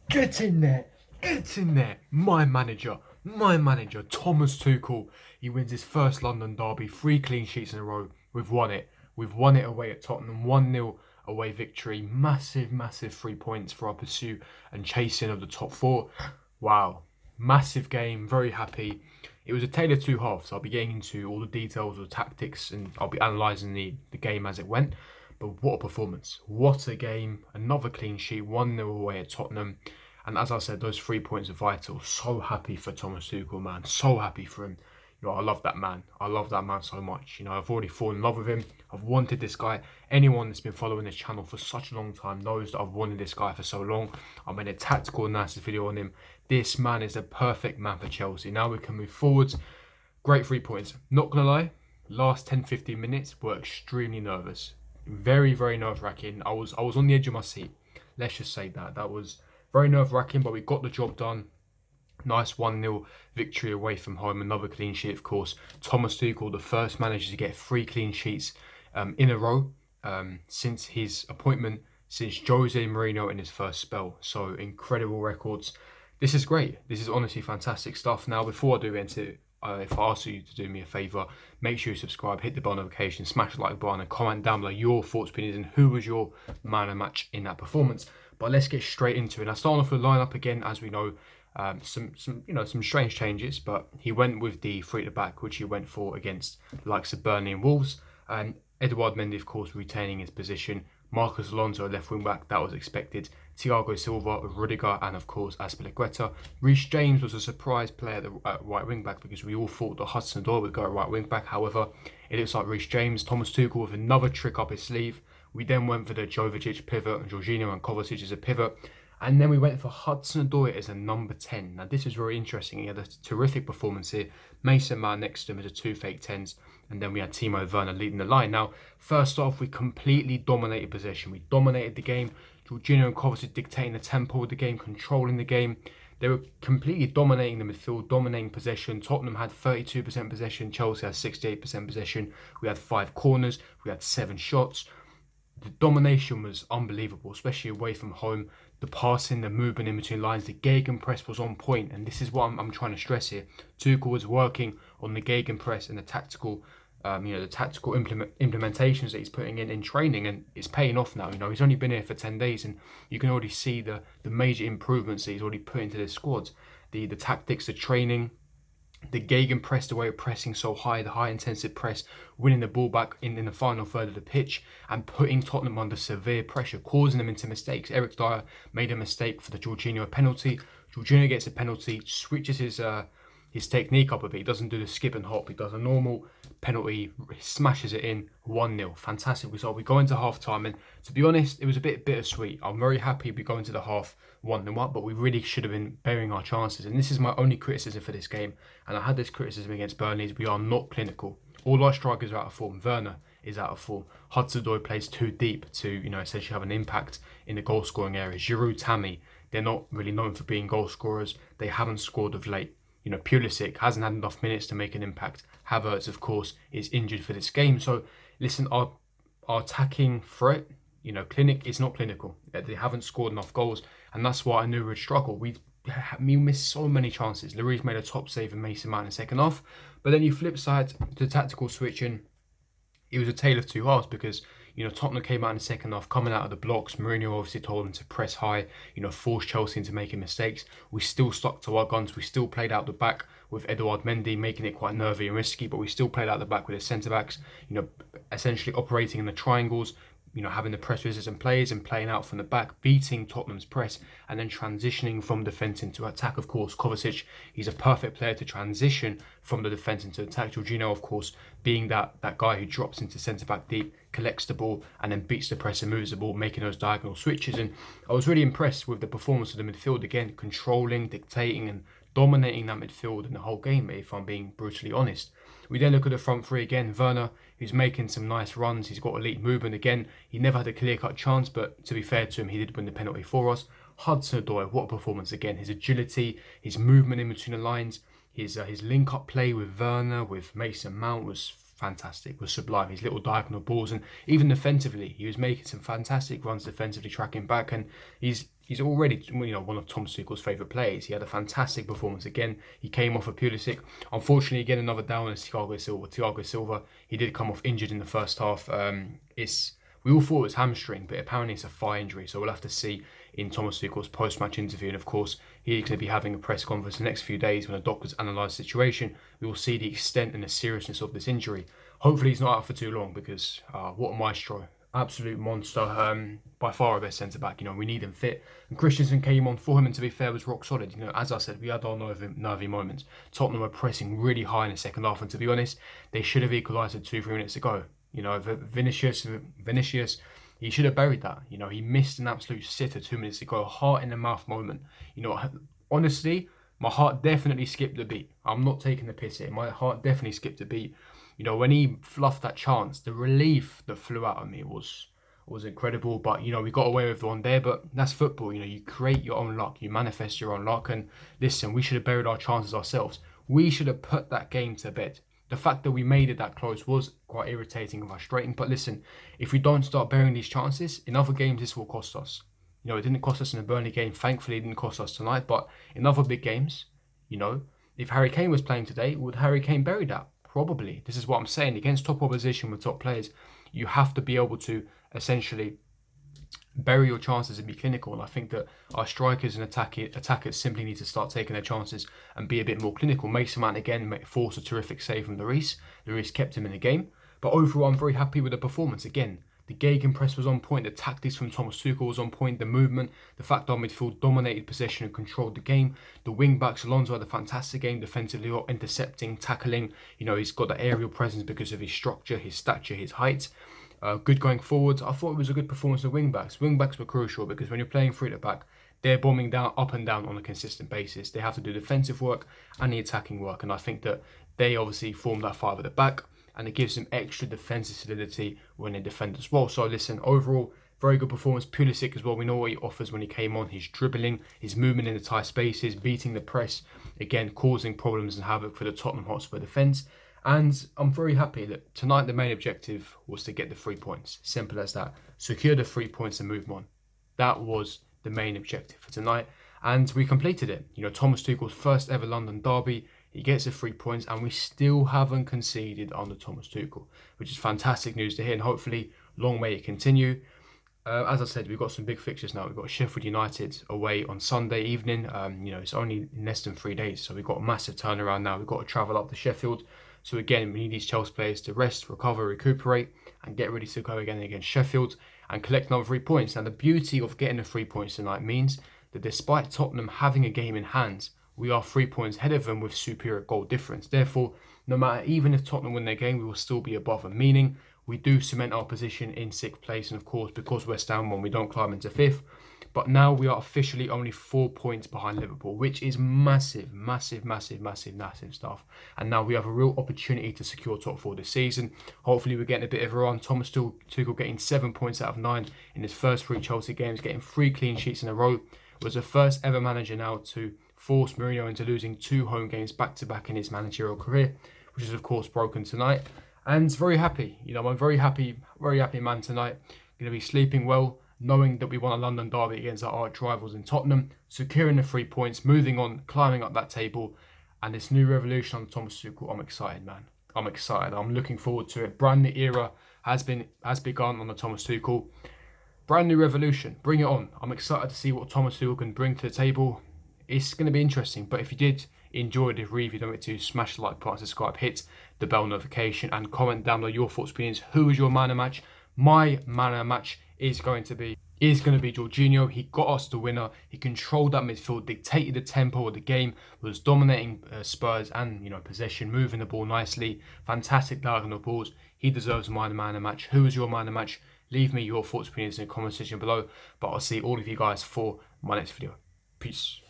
Get in there. Get in there. My manager, Thomas Tuchel. He wins his first London derby, 3 clean sheets in a row. We've won it. We've won it away at Tottenham, 1-0 away victory. Massive, massive 3 points for our pursuit and chasing of the top four. Wow. Massive game. Very happy. It was a tale of two halves. I'll be getting into all the details of the tactics and I'll be analysing the game as it went. But what a performance. What a game. Another clean sheet, 1-0 away at Tottenham. And as I said, those 3 points are vital. So happy for Thomas Tuchel, man. So happy for him. I love that man. I love that man so much. I've already fallen in love with him. I've wanted this guy. Anyone that's been following this channel for such a long time knows that I've wanted this guy for so long. I made a tactical analysis video on him. This man is the perfect man for Chelsea. Now we can move forwards. Great 3 points. Not going to lie, last 10-15 minutes were extremely nervous. Very, very nerve-wracking. I was on the edge of my seat. Let's just say that. That was very nerve-wracking, but we got the job done. Nice 1-0 victory away from home. Another clean sheet, of course. Thomas Tuchel, the first manager to get 3 clean sheets in a row since his appointment, since Jose Mourinho in his first spell. So incredible records. This is great. This is honestly fantastic stuff. Now, before I do into if I ask you to do me a favour, make sure you subscribe, hit the bell notification, smash the like button, and comment down below your thoughts, opinions, and who was your man of match in that performance. But let's get straight into it. Now, starting off with the lineup again, as we know, some strange changes, but he went with the three at the back, which he went for against the likes of Burnley and Wolves. And Edouard Mendy, of course, retaining his position. Marcus Alonso, left wing back, that was expected. Thiago Silva, Rudiger, and of course Azpilicueta. Reece James was a surprise player at right wing back because we all thought that Hudson-Odoi would go at right wing back. However, it looks like Reece James, Thomas Tuchel with another trick up his sleeve. We then went for the Kovacic pivot and Jorginho and Kovacic as a pivot. And then we went for Hudson-Odoi as a number 10. Now, this is very interesting. He had a terrific performance here. Mason Mount next to him as a 2 fake 10s. And then we had Timo Werner leading the line. Now, first off, we completely dominated possession. We dominated the game. Jorginho and Kovacic dictating the tempo of the game, controlling the game. They were completely dominating the midfield, dominating possession. Tottenham had 32% possession. Chelsea had 68% possession. We had 5 corners. We had 7 shots. The domination was unbelievable, especially away from home. The passing, the movement in between lines, the gegenpress was on point, and this is what I'm trying to stress here. Tuchel was working on the gegenpress and the tactical, implementations that he's putting in training, and it's paying off now. He's only been here for 10 days, and you can already see the major improvements that he's already put into the squad. The tactics, the training, the gegenpress, the way of pressing so high, the high intensive press, winning the ball back in the final third of the pitch and putting Tottenham under severe pressure, causing them into mistakes. Eric Dyer made a mistake for the Jorginho penalty. Jorginho gets a penalty, switches his technique up a bit. He doesn't do the skip and hop. He does a normal penalty, smashes it in, 1-0. Fantastic result. We go into half time, and to be honest, it was a bit bittersweet. I'm very happy we go into the half 1-0 up, but we really should have been burying our chances. And this is my only criticism for this game. And I had this criticism against Burnley, is we are not clinical. All our strikers are out of form. Werner is out of form. Hudson-Odoi plays too deep to, essentially have an impact in the goal scoring area. Giroud, Tammy, they're not really known for being goal scorers. They haven't scored of late. Pulisic hasn't had enough minutes to make an impact. Havertz, of course, is injured for this game. So, listen, our attacking threat, clinic is not clinical. They haven't scored enough goals, and that's why I knew we'd struggle. We missed so many chances. Lloris made a top save and Mason Mount in the second half. But then you flip side to the tactical switch, and it was a tale of two halves because Tottenham came out in the second half, coming out of the blocks. Mourinho obviously told them to press high, force Chelsea into making mistakes. We still stuck to our guns. We still played out the back with Edouard Mendy, making it quite nervy and risky, but we still played out the back with the centre-backs, essentially operating in the triangles, having the press resistant players and playing out from the back, beating Tottenham's press, and then transitioning from defence into attack. Of course, Kovacic, he's a perfect player to transition from the defence into attack. Jorginho, of course, being that guy who drops into centre-back deep, collects the ball, and then beats the press and moves the ball, making those diagonal switches. And I was really impressed with the performance of the midfield, again, controlling, dictating, and dominating that midfield in the whole game, if I'm being brutally honest. We then look at the front three again. Werner, who's making some nice runs. He's got elite movement again. He never had a clear-cut chance, but to be fair to him, he did win the penalty for us. Hudson-Odoi, what a performance again. His agility, his movement in between the lines, his link-up play with Werner, with Mason Mount was fantastic, was sublime. His little diagonal balls, and even defensively, he was making some fantastic runs defensively, tracking back, and he's he's already, one of Thomas Tuchel's favourite players. He had a fantastic performance again. He came off of Pulisic. Unfortunately, again, another down is Thiago Silva. Thiago Silva, he did come off injured in the first half. We all thought it was hamstring, but apparently it's a thigh injury. So we'll have to see in Thomas Tuchel's post-match interview. And of course, he's going to be having a press conference the next few days when the doctors analyse the situation. We will see the extent and the seriousness of this injury. Hopefully he's not out for too long, because what a maestro. Absolute monster, by far our best centre-back. We need him fit. And Christensen came on for him, and to be fair, was rock solid. As I said, we had our nervy moments. Tottenham were pressing really high in the second half, and to be honest, they should have equalised it 2-3 minutes ago. Vinicius, he should have buried that. He missed an absolute sitter 2 minutes ago, heart in the mouth moment. Honestly, my heart definitely skipped a beat. I'm not taking the piss here. My heart definitely skipped a beat. When he fluffed that chance, the relief that flew out of me was incredible. But, we got away with one there. But that's football. You create your own luck. You manifest your own luck. And listen, we should have buried our chances ourselves. We should have put that game to bed. The fact that we made it that close was quite irritating and frustrating. But listen, if we don't start burying these chances, in other games, this will cost us. It didn't cost us in the Burnley game. Thankfully, it didn't cost us tonight. But in other big games, if Harry Kane was playing today, would Harry Kane bury that? Probably. This is what I'm saying. Against top opposition with top players, you have to be able to essentially bury your chances and be clinical. And I think that our strikers and attackers simply need to start taking their chances and be a bit more clinical. Mason Mount again forced a terrific save from Lloris. Lloris kept him in the game. But overall, I'm very happy with the performance. Again, the gegenpress was on point. The tactics from Thomas Tuchel was on point. The movement, the fact our midfield dominated possession and controlled the game. The wing backs, Alonso had a fantastic game defensively, intercepting, tackling. He's got the aerial presence because of his structure, his stature, his height. Good going forwards. I thought it was a good performance of wing backs. Wing backs were crucial because when you're playing three at the back, they're bombing down up and down on a consistent basis. They have to do defensive work and the attacking work, and I think that they obviously form that five at the back, and it gives them extra defensive solidity when they defend as well. So listen, overall, very good performance. Pulisic as well, we know what he offers when he came on. His dribbling, his movement in the tight spaces, beating the press, again, causing problems and havoc for the Tottenham Hotspur defence. And I'm very happy that tonight the main objective was to get the 3 points. Simple as that. Secure the 3 points and move on. That was the main objective for tonight. And we completed it. Thomas Tuchel's first ever London derby. He gets the 3 points, and we still haven't conceded under Thomas Tuchel, which is fantastic news to hear, and hopefully long may it continue. As I said, we've got some big fixtures now. We've got Sheffield United away on Sunday evening. It's only in less than 3 days, so we've got a massive turnaround now. We've got to travel up to Sheffield. So again, we need these Chelsea players to rest, recover, recuperate, and get ready to go again against Sheffield and collect another 3 points. Now, the beauty of getting the 3 points tonight means that despite Tottenham having a game in hand, we are 3 points ahead of them with superior goal difference. Therefore, no matter, even if Tottenham win their game, we will still be above them, meaning we do cement our position in 6th place. And of course, because West Ham won, we don't climb into 5th. But now we are officially only 4 points behind Liverpool, which is massive, massive, massive, massive, massive stuff. And now we have a real opportunity to secure top 4 this season. Hopefully we're getting a bit of a run. Thomas Tuchel getting 7 points out of 9 in his first 3 Chelsea games, getting 3 clean sheets in a row. Was the first ever manager now to force Mourinho into losing 2 home games back-to-back in his managerial career, which is of course broken tonight. And very happy, I'm a very happy man tonight. Going to be sleeping well, knowing that we won a London derby against our arch rivals in Tottenham, securing the 3 points, moving on, climbing up that table, and this new revolution on Thomas Tuchel. I'm excited, man. I'm excited. I'm looking forward to it. Brand new era has begun on the Thomas Tuchel. Brand new revolution. Bring it on. I'm excited to see what Thomas Tuchel can bring to the table. It's going to be interesting. But if you did enjoy the review, don't forget to smash the like button, subscribe, hit the bell notification, and comment down below your thoughts, opinions. Who is your man of match? My man of match is going to be Jorginho. He got us the winner. He controlled that midfield, dictated the tempo of the game, was dominating Spurs and possession, moving the ball nicely. Fantastic diagonal balls. He deserves my man of match. Who is your man of match? Leave me your thoughts, opinions in the comment section below. But I'll see all of you guys for my next video. Peace.